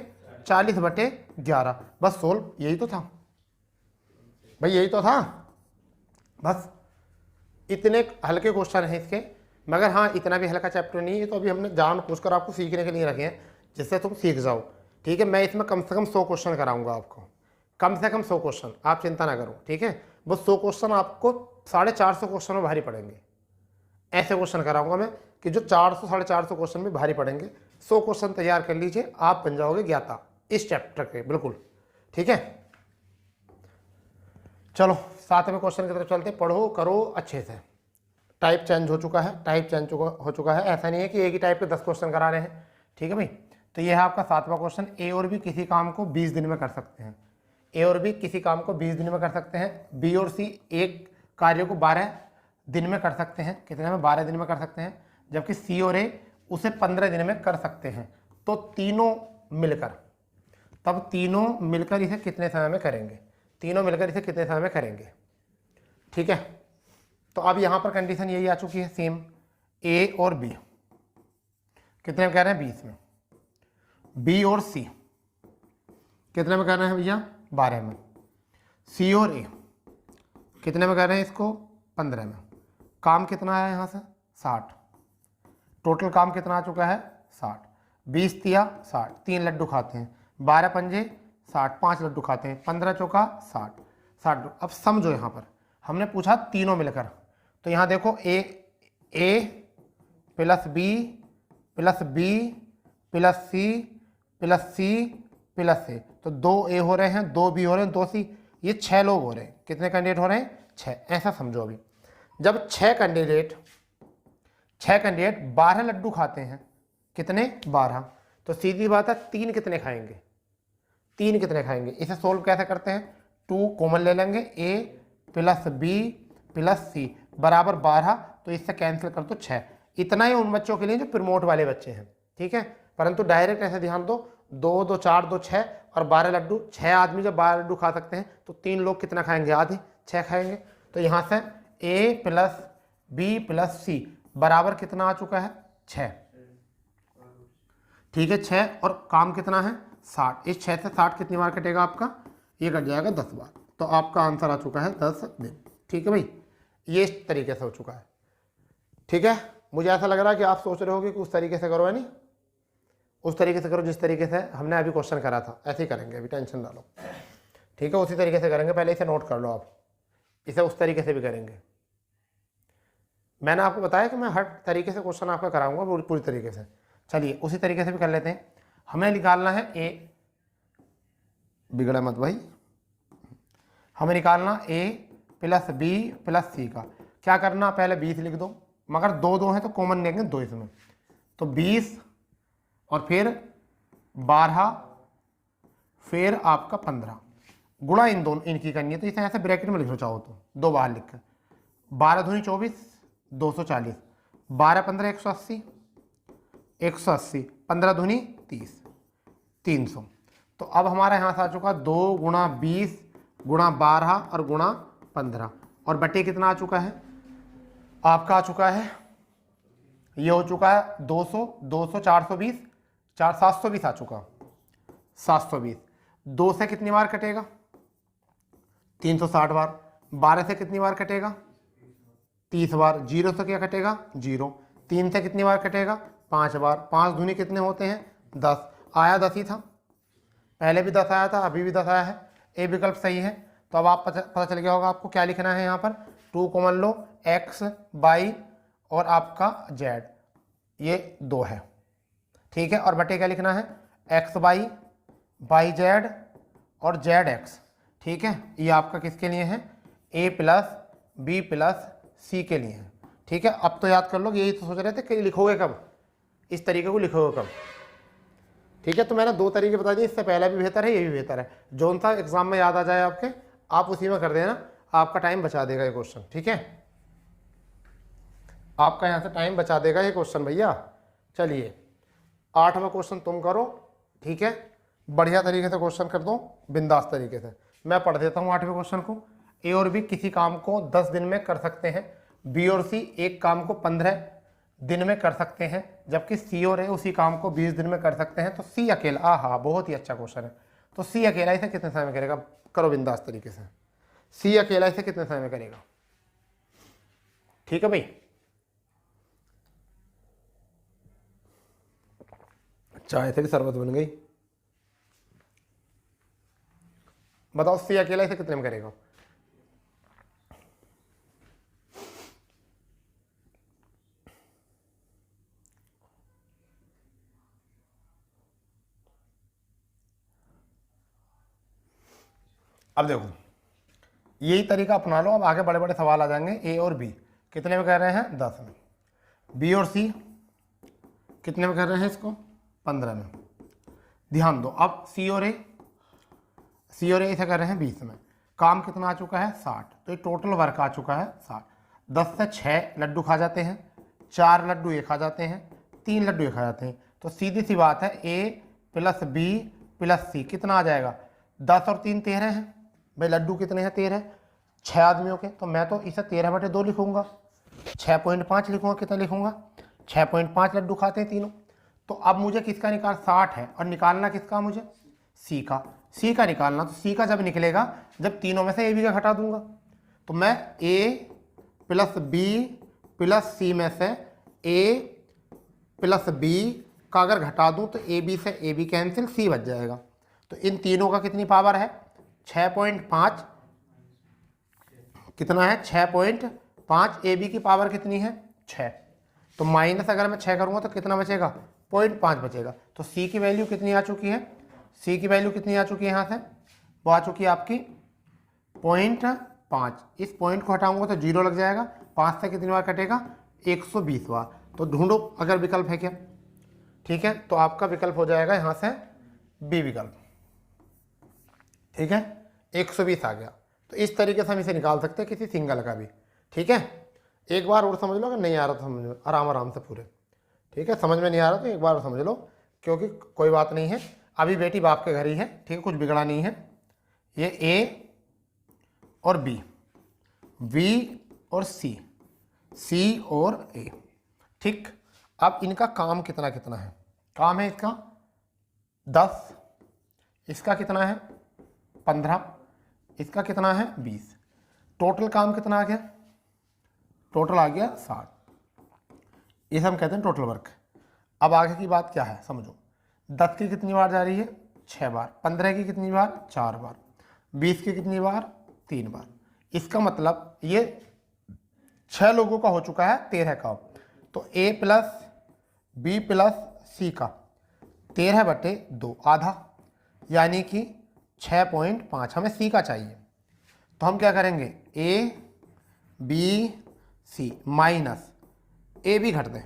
S1: 40/11, बस सोल्व, यही तो था भाई, यही तो था। बस इतने हल्के क्वेश्चन हैं इसके, मगर हाँ इतना भी हल्का चैप्टर नहीं है, तो अभी हमने जानबूझकर आपको सीखने के लिए रखे हैं, जिससे तुम सीख जाओ, ठीक है। मैं इसमें कम से कम 100 क्वेश्चन कराऊंगा आपको, कम से कम 100 क्वेश्चन, आप चिंता ना करो, ठीक है। वो 100 क्वेश्चन आपको 450 क्वेश्चन में भारी पड़ेंगे, ऐसे क्वेश्चन कराऊंगा मैं कि जो 400 450 क्वेश्चन में भारी पड़ेंगे। 100 क्वेश्चन तैयार कर लीजिए, आप बन जाओगे ज्ञाता इस चैप्टर के, बिल्कुल, ठीक है। चलो 7वें क्वेश्चन की तरफ चलते, पढ़ो करो अच्छे से। टाइप चेंज हो चुका है, टाइप चेंज हो चुका है, ऐसा नहीं है कि एक ही टाइप के 10 क्वेश्चन करा रहे हैं, ठीक है भाई। तो ये है आपका 7वां क्वेश्चन, ए और बी किसी काम को 20 दिन में कर सकते हैं। ए और बी किसी काम को 20 दिन में कर सकते हैं, बी और सी एक कार्य को 12 दिन में कर सकते हैं, कितने में 12 दिन में कर सकते हैं, जबकि सी और ए उसे 15 दिन में कर सकते हैं। तो तीनों मिलकर, तब तीनों मिलकर इसे कितने समय में करेंगे, तीनों मिलकर इसे कितने समय में करेंगे, ठीक है। तो अब यहां पर कंडीशन यही आ चुकी है सेम, ए और बी कितने में कह रहे हैं 20 में, बी और सी कितने में कर रहे हैं भैया 12 में, सी और ए कितने में कर रहे हैं इसको 15 में। काम कितना है यहाँ से 60, टोटल काम कितना आ चुका है 60, 20 तिया 60, 3 लड्डू खाते हैं, 12 पंजे 60, 5 लड्डू खाते हैं, 15 चौका 60, 60। अब समझो यहाँ पर हमने पूछा तीनों मिलकर, तो यहाँ देखो A plus B plus B plus C plus C plus A, तो 2 ए हो रहे हैं, 2 बी हो रहे हैं, 2 सी, ये 6 लोग हो रहे हैं। कितने कैंडिडेट हो रहे हैं 6, ऐसा समझो। अभी जब 6 कैंडिडेट 12 लड्डू खाते हैं, कितने 12, तो सीधी बात है 3 कितने खाएंगे, 3 कितने खाएंगे। इसे सोल्व कैसे करते हैं, 2 कॉमन ले लेंगे, ए प्लस बी प्लस सी बराबर 12, तो इससे कैंसिल कर दो 6। इतना ही उन बच्चों के लिए जो प्रमोट वाले बच्चे हैं, ठीक है। परंतु डायरेक्ट ऐसे ध्यान दो, 2 2 4 2 6 और 12 लड्डू, 6 आदमी जब 12 लड्डू खा सकते हैं तो 3 लोग कितना खाएंगे, आधे 6 खाएंगे। तो यहाँ से ए प्लस बी प्लस सी बराबर कितना आ चुका है 6, ठीक है 6, और काम कितना है 60। इस 6 से 60 कितनी बार कटेगा आपका, ये कट जाएगा 10 बार, तो आपका आंसर आ चुका है 10 दिन, ठीक है भाई। ये इस तरीके से हो चुका है, ठीक है। मुझे ऐसा लग रहा है कि आप सोच रहे होगे कि उस तरीके से करो, है नहीं, उस तरीके से करो जिस तरीके से हमने अभी क्वेश्चन करा था, ऐसे ही करेंगे, अभी टेंशन ना लो, ठीक है। उसी तरीके से करेंगे, पहले इसे नोट कर लो आप, इसे उस तरीके से भी करेंगे। मैंने आपको बताया कि मैं हर तरीके से क्वेश्चन आपका कराऊंगा पूरी तरीके से। चलिए उसी तरीके से भी कर लेते हैं। हमें निकालना है ए, बिगड़ा मत भाई, हमें निकालना ए प्लस बी प्लस सी का। क्या करना, पहले 20 लिख दो, मगर 2 2 है तो कॉमन लेंगे 2 इसमें, तो 20 और फिर 12 फिर आपका 15, गुणा इन दोनों इनकी करनी है, तो इसे ऐसे ब्रैकेट में लिख लो चाहो तो, 2 बाहर लिख कर, 12 दूनी 24 240, 12 15 180 180, 15 दूनी 30 300। तो अब हमारा यहाँ से आ चुका 2 गुणा 20 गुणा 12 और गुणा 15, और बटे कितना आ चुका है आपका, आ चुका है ये हो चुका है 200 200 420 720 आ चुका, 720। 2 से कितनी बार कटेगा 360 बार, 12 से कितनी बार कटेगा 30 बार, 0 से क्या कटेगा 0, 3 से कितनी बार कटेगा 5 बार, 5 दूनी कितने होते हैं 10, आया 10 ही था, पहले भी 10 आया था, अभी भी 10 आया है, ए विकल्प सही है। तो अब आप पता चल गया होगा आपको क्या लिखना है यहाँ पर, 2 कॉमन लो, x y और आपका z, ये 2 है, ठीक है। और बटे क्या लिखना है एक्स वाई, वाई जेड और जेड एक्स, ठीक है। ये आपका किसके लिए है, ए प्लस बी प्लस सी के लिए है, ठीक है। अब तो याद कर लो, यही तो सोच रहे थे कि लिखोगे कब, इस तरीके को लिखोगे कब, ठीक है। तो मैंने दो तरीके बता दिए, इससे पहला भी बेहतर है, ये भी बेहतर है, जोन सा एग्जाम में याद आ जाए आपके, आप उसी में कर देना, आपका टाइम बचा देगा ये क्वेश्चन, ठीक है। आपका यहाँ से टाइम बचा देगा ये क्वेश्चन भैया। चलिए 8वां क्वेश्चन तुम करो, ठीक है। बढ़िया तरीके से क्वेश्चन कर दो, बिंदास तरीके से। मैं पढ़ देता हूँ 8वें क्वेश्चन को। ए और बी किसी काम को 10 दिन में कर सकते हैं, बी और सी एक काम को 15 दिन में कर सकते हैं, जबकि सी और ए उसी काम को 20 दिन में कर सकते हैं। तो सी अकेला, हाँ बहुत ही अच्छा क्वेश्चन है। तो सी अकेला इसे कितने समय में करेगा, करो बिंदास तरीके से। सी अकेला इसे कितने समय में करेगा, ठीक है भाई। चाय से भी शरबत बन गई। बताओ सी अकेला इसे कितने में करेगा। अब देखो यही तरीका अपना लो, अब आगे बड़े बड़े सवाल आ जाएंगे। ए और बी कितने में कर रहे हैं, 10 में। बी और सी कितने में कर रहे हैं इसको, 15 में। ध्यान दो, अब सी और ए इसे कर रहे हैं 20 में। काम कितना आ चुका है, 60। तो ये टोटल वर्क आ चुका है 60। 10 से 6 लड्डू खा जाते हैं, 4 लड्डू ये खा जाते हैं, 3 लड्डू ये खा जाते हैं। तो सीधी सी बात है, ए प्लस बी प्लस सी कितना आ जाएगा, 10 और 3 13 है भाई। लड्डू कितने हैं, 13, 6 आदमियों के। तो मैं तो इसे 13/2 लिखूंगा, 6.5 लिखूंगा। कितना लिखूंगा, 6.5 लड्डू खाते हैं तीनों। तो अब मुझे किसका निकाल, 60 है, और निकालना किसका मुझे, सी का। सी का निकालना, तो सी का जब निकलेगा जब तीनों में से ए बी का घटा दूंगा। तो मैं ए प्लस बी प्लस सी में से ए प्लस बी का अगर घटा दूं तो ए बी से ए बी कैंसिल, सी बच जाएगा। तो इन तीनों का कितनी पावर है, 6.5, कितना है 6.5। ए बी की पावर कितनी है, 6। तो माइनस अगर मैं 6 करूंगा तो कितना बचेगा, 0.5 बचेगा। तो सी की वैल्यू कितनी आ चुकी है, सी की वैल्यू कितनी आ चुकी है यहाँ से, वो आ चुकी है आपकी 0.5। इस पॉइंट को हटाऊंगा तो 0 लग जाएगा। 5 से कितनी बार कटेगा, 120 बार। तो ढूंढो अगर विकल्प है क्या, ठीक है। तो आपका विकल्प हो जाएगा यहाँ से बी विकल्प, ठीक है। 120 आ गया। तो इस तरीके से हम इसे निकाल सकते हैं किसी सिंगल का भी, ठीक है। एक बार और समझ लो, अगर नहीं आ रहा तो समझ लो आराम से पूरे, ठीक है। समझ में नहीं आ रहा तो एक बार और समझ लो, क्योंकि कोई बात नहीं है, अभी बेटी बाप के घर ही है, ठीक है, कुछ बिगड़ा नहीं है। ये ए और बी और सी और ए, ठीक। अब इनका काम कितना कितना है, काम है इसका 10, इसका कितना है 15, इसका कितना है 20। टोटल काम कितना आ गया, टोटल आ गया 60। इसे हम कहते हैं टोटल वर्क। अब आगे की बात क्या है समझो, 10 की कितनी बार जा रही है, 6 बार। 15 की कितनी बार, 4 बार। 20 की कितनी बार, 3 बार। इसका मतलब ये 6 लोगों का हो चुका है 13 का। तो ए प्लस बी प्लस सी का 13/2 आधा, यानी कि 6.5 हमें सी का चाहिए। तो हम क्या करेंगे, ए बी सी माइनस ए भी घट दें,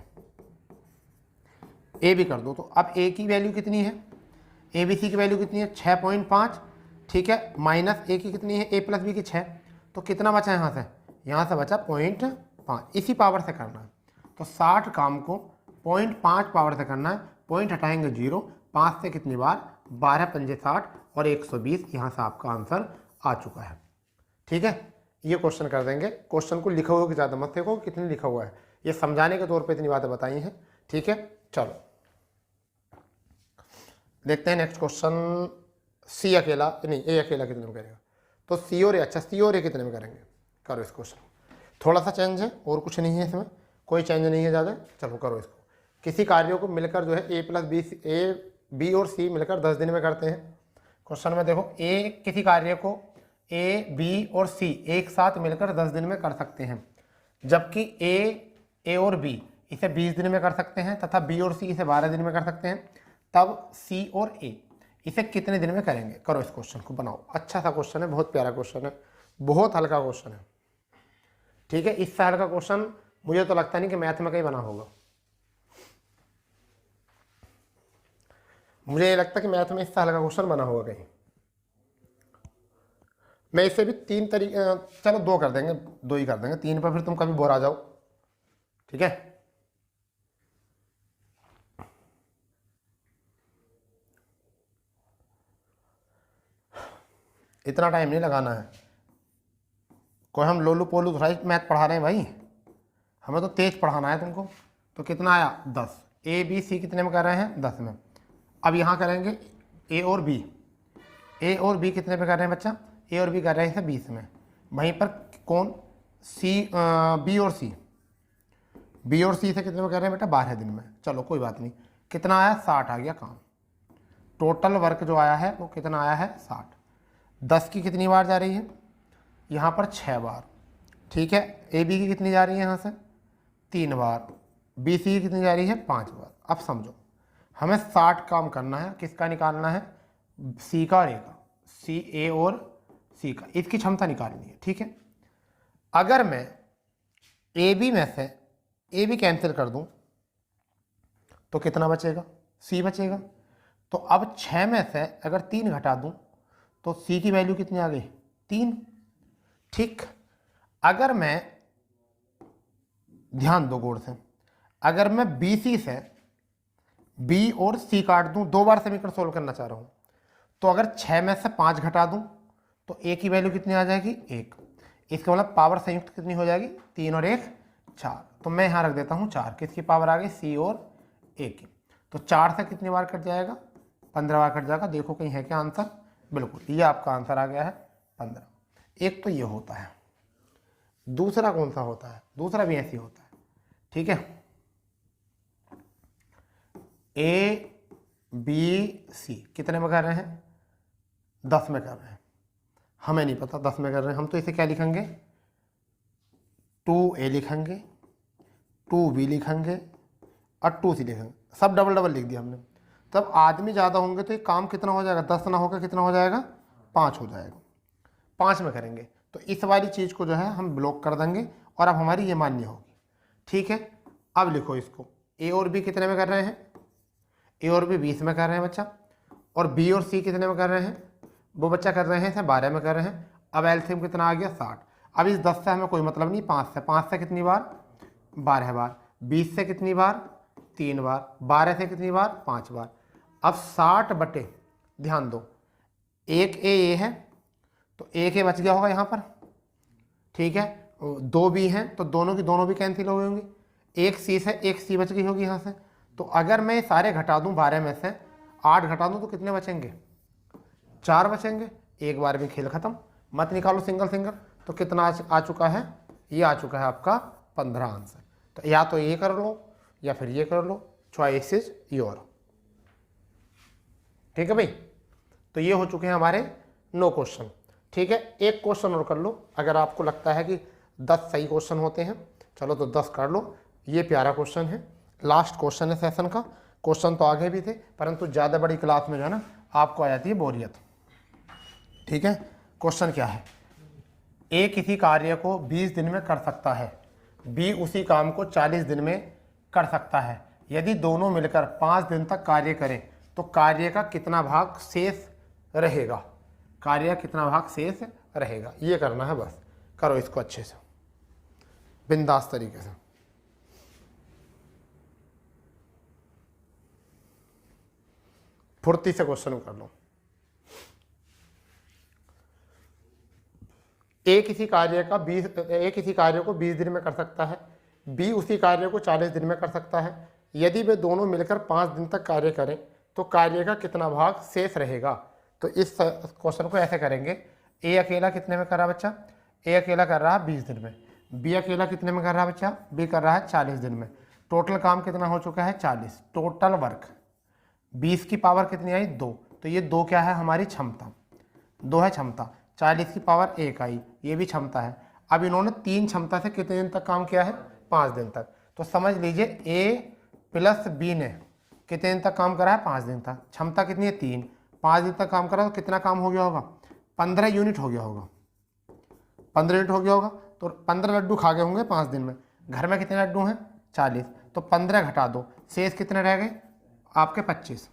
S1: ए भी कर दो। तो अब ए की वैल्यू कितनी है, ए बी सी की वैल्यू कितनी है 6.5, ठीक है। माइनस ए की कितनी है, ए प्लस बी की 6। तो कितना बचा यहाँ से बचा 0.5। इसी पावर से करना है। तो 60 काम को 0.5 पावर से करना है। पॉइंट हटाएंगे 0, 5 से कितनी बार, 12 पंजे 60 और 120। यहाँ से आपका आंसर आ चुका है, ठीक है। ये क्वेश्चन कर देंगे। क्वेश्चन को लिखा हुआ कि ज़्यादा मत देखो कितनी लिखा हुआ है, ये समझाने के तौर पे इतनी बातें बताई हैं, ठीक है। चलो देखते हैं नेक्स्ट क्वेश्चन। सी अकेला नहीं, ए अकेला कितने में करेगा। तो सी और ए, अच्छा सी और ए कितने में करेंगे, करो इस क्वेश्चन। थोड़ा सा चेंज है और कुछ नहीं है इसमें, कोई चेंज नहीं है ज़्यादा। चलो करो इसको। किसी कार्यों को मिलकर जो है ए प्लस बी, ए बी और सी मिलकर 10 दिन में करते हैं। क्वेश्चन में देखो, ए किसी कार्य को ए बी और सी एक साथ मिलकर 10 दिन में कर सकते हैं, जबकि ए और बी इसे 20 दिन में कर सकते हैं तथा बी और सी इसे 12 दिन में कर सकते हैं। तब सी और ए, इसे कितने दिन में करेंगे? करो इस क्वेश्चन को, बनाओ। अच्छा सा क्वेश्चन है, बहुत प्यारा क्वेश्चन है, बहुत हल्का क्वेश्चन है। ठीक है, इससे हल्का क्वेश्चन मुझे तो लगता नहीं कि मैथ में कहीं बना होगा। मुझे ये लगता है कि मैथ में इससे हल्का क्वेश्चन बना होगा कहीं। मैं इसे भी 3 तरीके, चलो 2 कर देंगे, 2 ही कर देंगे, 3 पर फिर तुम कभी बोर आ जाओ। ठीक है, इतना टाइम नहीं लगाना है। कोई हम लोलू पोलू थोड़ा मैथ पढ़ा रहे हैं भाई, हमें तो तेज पढ़ाना है तुमको। तो कितना आया? 10। ए बी सी कितने में कर रहे हैं? 10 में। अब यहाँ करेंगे ए और बी। ए और बी कितने पे कर रहे हैं बच्चा? ए और बी कर रहे हैं 20 में। वहीं पर कौन? सी, बी और सी। बी और सी से कितने में कर रहे हैं बेटा? 12 दिन में। चलो कोई बात नहीं, कितना आया? 60 आ गया काम। टोटल वर्क जो आया है वो कितना आया है? 60। 10 की कितनी बार जा रही है? यहाँ पर 6 बार। ठीक है, ए बी की कितनी जा रही है यहाँ से? 3 बार। बी सी की कितनी जा रही है? 5 बार। अब समझो, हमें 60 काम करना है, किसका निकालना है? सी का और ए का। सी, ए और सी का, इसकी क्षमता निकालनी है। ठीक है, अगर मैं ए बी में से ए बी कैंसिल कर दूं तो कितना बचेगा? सी बचेगा। तो अब 6 में से अगर 3 घटा दूं तो सी की वैल्यू कितनी आ गई? 3। ठीक, अगर मैं, ध्यान दो गौर से, अगर मैं बी सी से बी और सी काट दूं, 2 बार समीकरण सोल्व करना चाह रहा हूं, तो अगर 6 में से 5 घटा दूं तो ए की वैल्यू कितनी आ जाएगी? 1। इसका मतलब पावर संयुक्त कितनी हो जाएगी? 3 और 1 4। तो मैं यहाँ रख देता हूँ 4। किसकी पावर आ गई? सी और ए की। तो 4 से कितनी बार कट जाएगा? 15 बार कट जाएगा। देखो कहीं है क्या आंसर? बिल्कुल, ये आपका आंसर आ गया है 15। एक तो ये होता है, दूसरा कौन सा होता है? दूसरा भी ऐसी होता है। ठीक है, ए बी सी कितने में कर रहे हैं? 10 में कर रहे हैं। हमें नहीं पता 10 में कर रहे हैं, हम तो इसे क्या लिखेंगे? 2a लिखेंगे, 2b लिखेंगे और 2c लिखेंगे। सब डबल डबल लिख दिया हमने। तब आदमी ज़्यादा होंगे तो ये काम कितना हो जाएगा? 10 ना होकर कितना हो जाएगा? 5 हो जाएगा। 5 में करेंगे तो इस वाली चीज़ को जो है हम ब्लॉक कर देंगे और अब हमारी ये मान्य होगी। ठीक है, अब लिखो इसको, ए और बी कितने में कर रहे हैं? ए और बी 20 में कर रहे हैं बच्चा। और बी और सी कितने में कर रहे हैं? वो बच्चा कर रहे हैं 12 में कर रहे हैं। अब एलसीएम कितना आ गया? 60। अब इस 10 से हमें कोई मतलब नहीं, 5 से कितनी बार? 12 बार। 20 से कितनी बार? 3 बार। 12 से कितनी बार? 5 बार। अब 60 बटे, ध्यान दो, एक ए है तो एक ए बच गया होगा यहाँ पर। ठीक है, 2 बी हैं तो दोनों की दोनों भी कैंसिल हो गई होंगी। एक सी से एक सी बच गई होगी यहाँ से। तो अगर मैं सारे घटा दूँ 12 में से 8 घटा दूँ तो कितने बचेंगे? 4 बचेंगे। एक बार में खेल खत्म, मत निकालो सिंगल सिंगल। तो कितना आ चुका है? ये आ चुका है आपका 15 आंसर। तो या तो ये कर लो या फिर ये कर लो, चॉइस इज योर। ठीक है भाई, तो ये हो चुके हैं हमारे 9 क्वेश्चन। ठीक है, एक क्वेश्चन और कर लो, अगर आपको लगता है कि 10 सही क्वेश्चन होते हैं, चलो तो 10 कर लो। ये प्यारा क्वेश्चन है, लास्ट क्वेश्चन है सेशन का। क्वेश्चन तो आगे भी थे, परंतु ज़्यादा बड़ी क्लास में जो है ना आपको आ जाती है बोरियत। ठीक है, क्वेश्चन क्या है? ए किसी कार्य को 20 दिन में कर सकता है, बी उसी काम को 40 दिन में कर सकता है। यदि दोनों मिलकर 5 दिन तक कार्य करें तो कार्य का कितना भाग शेष रहेगा? कार्य कितना भाग शेष रहेगा, ये करना है बस। करो इसको अच्छे से, बिंदास तरीके से। फुर्ती से क्वेश्चन कर लो। ए किसी कार्य को 20 दिन में कर सकता है, बी उसी कार्य को 40 दिन में कर सकता है। यदि वे दोनों मिलकर 5 दिन तक कार्य करें तो कार्य का कितना भाग शेष रहेगा? तो इस क्वेश्चन को ऐसे करेंगे, ए अकेला कितने में कर रहा है बच्चा? ए अकेला कर रहा है 20 दिन में। बी अकेला कितने में कर रहा है बच्चा? बी कर रहा है 40 दिन में। टोटल काम कितना हो चुका है? 40। टोटल वर्क 20 की पावर कितनी आई? 2। तो ये 2 क्या है? हमारी क्षमता। 2 है क्षमता। 40 की पावर 1 आई, ये भी क्षमता है। अब इन्होंने 3 क्षमता से कितने दिन तक काम किया है? 5 दिन तक। तो समझ लीजिए ए प्लस बी ने कितने दिन तक काम करा है? 5 दिन तक। क्षमता कितनी है? 3। 5 दिन तक काम करा तो कितना काम हो गया होगा? 15 यूनिट हो गया होगा। 15 यूनिट हो गया होगा। तो 15 लड्डू खा गए होंगे 5 दिन में। घर में कितने लड्डू हैं? 40। तो 15 घटा दो, शेष कितने रह गए आपके? 25।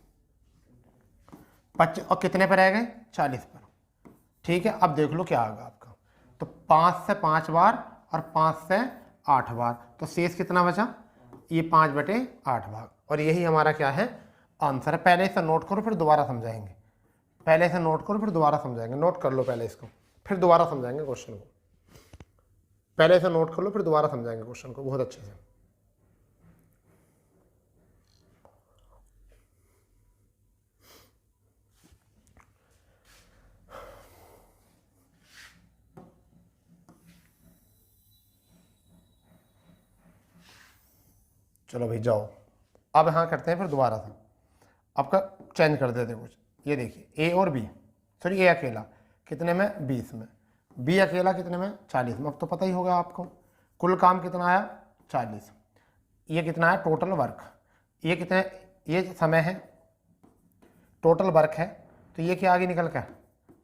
S1: और कितने पर रह गए? 40 पर। ठीक है, अब देख लो क्या आएगा आपका। तो 5 से 5 बार और 5 से 8 बार, तो शेष कितना बचा? ये 5/8 भाग। और यही हमारा क्या है? आंसर है। पहले इसे नोट करो फिर दोबारा समझाएंगे। पहले इसे नोट करो फिर दोबारा समझाएंगे। नोट कर लो पहले इसको, फिर दोबारा समझाएंगे क्वेश्चन को। पहले इसे नोट कर लो फिर दोबारा समझाएंगे क्वेश्चन को बहुत अच्छे से। चलो भाई जाओ। अब यहाँ करते हैं फिर दोबारा से। आपका चेंज कर देते कुछ। ये देखिए ए और बी, सॉरी ए अकेला कितने में? 20 में। बी अकेला कितने में? 40 में। अब तो पता ही होगा आपको कुल काम कितना आया? 40। ये कितना है? Total work. ये कितने? ये समय है, टोटल वर्क है। तो ये क्या आगे निकल कर?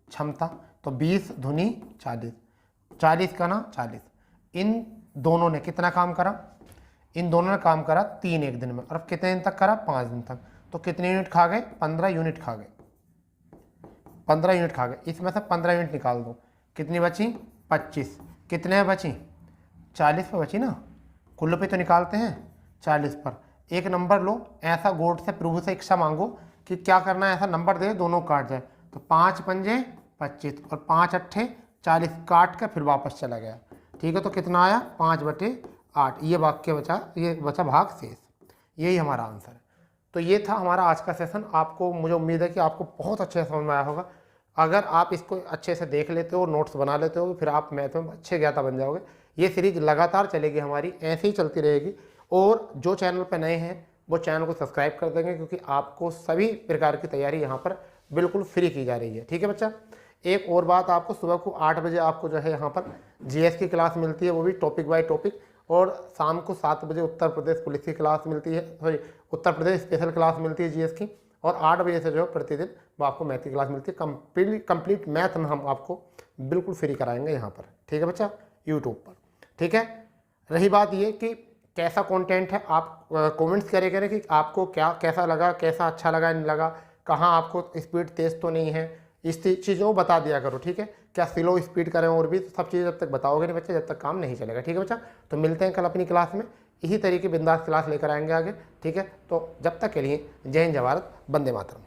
S1: क्षमता। तो 20 दूनी 40, 40 का ना 40। इन दोनों ने कितना काम करा? इन दोनों ने काम करा 3 एक दिन में। और कितने दिन तक करा? 5 दिन तक। तो कितने यूनिट खा गए? 15 यूनिट खा गए। 15 यूनिट खा गए। इसमें से 15 यूनिट निकाल दो, कितनी बची? 25। कितने बची? 40 पर बची ना। कुल पे तो निकालते हैं 40 पर। एक नंबर लो, ऐसा गोड से प्रभु से इच्छा मांगो कि क्या करना है, ऐसा नंबर दे दोनों काट जाए। तो 5 पंजे 25 और 5 अट्ठे 40 काट कर फिर वापस चला गया। ठीक है, तो कितना आया? 5/8। ये वाक्य बचा, ये बचा भाग शेष। यही हमारा आंसर है। तो ये था हमारा आज का सेशन। आपको, मुझे उम्मीद है कि आपको बहुत अच्छे से समझ में आया होगा। अगर आप इसको अच्छे से देख लेते हो, नोट्स बना लेते हो, फिर आप मैथ में अच्छे ज्ञाता बन जाओगे। ये सीरीज लगातार चलेगी हमारी, ऐसे ही चलती रहेगी। और जो चैनल पर नए हैं वो चैनल को सब्सक्राइब कर देंगे, क्योंकि आपको सभी प्रकार की तैयारी यहाँ पर बिल्कुल फ्री की जा रही है। ठीक है बच्चा। एक और बात, आपको सुबह को 8 बजे आपको जो है यहाँ पर जीएस की क्लास मिलती है, वो भी टॉपिक बाय टॉपिक। और शाम को 7 बजे उत्तर प्रदेश पुलिस की क्लास मिलती है, sorry Uttar Pradesh special class मिलती है जीएस की। और 8 बजे से जो है प्रतिदिन वो आपको मैथ की क्लास मिलती है। कंप्लीट मैथ में हम आपको बिल्कुल फ्री कराएंगे यहाँ पर। ठीक है बच्चा, यूट्यूब पर। ठीक है, रही बात ये कि कैसा कंटेंट है, आप कमेंट्स करें कि आपको क्या कैसा लगा, कैसा अच्छा लगा नहीं लगा, कहाँ आपको स्पीड तेज़ तो नहीं है, इस चीज़ों को बता दिया करो। ठीक है, क्या स्लो स्पीड करें और भी, तो सब चीज़ जब तक बताओगे नहीं बच्चे, जब तक काम नहीं चलेगा। ठीक है बच्चा, तो मिलते हैं कल अपनी क्लास में। इसी तरीके बिंदास क्लास लेकर आएंगे आगे। ठीक है, तो जब तक के लिए जय हिंद, जय भारत, वंदे मातरम।